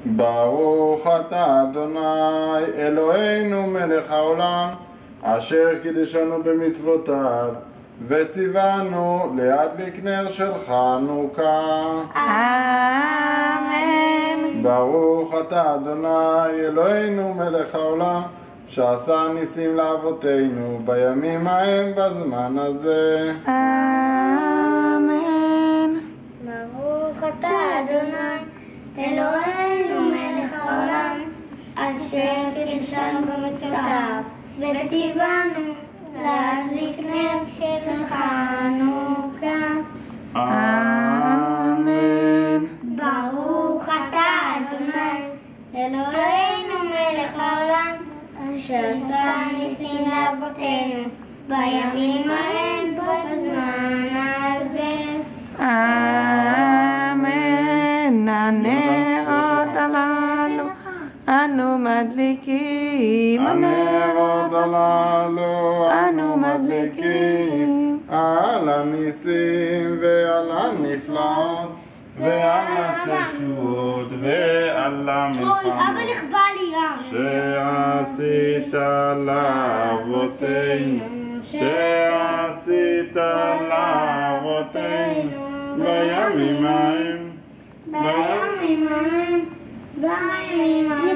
ברוך אתה אדוני אלוהינו מלך העולם, אשר קידשנו במצוותיו, וציוונו להדליק נר של חנוכה. אמן. ברוך אתה אדוני אלוהינו מלך העולם, שעשה ניסים לאבותינו בימים ההם בזמן הזה. אמן. ברוך אתה אדוני אלוהינו מלך העולם, אשר קידשנו במצוותיו, וציוונו להדליק נר של חנוכה. אמן. ברוך אתה אדוני אלוהינו מלך העולם, אשר עשה ניסים לאבותינו בימים ההם בזמן הזה. אמן. הנרות הללו אנו מדליקים, הנרות הללו אנו מדליקים על הניסים ועל הנפלאות ועל התשועות ועל המלחמה אבא נכבה לי רע. שעשית לאבותינו, שעשית לאבותינו בימים ההם, בימים ההם, בימים ההם,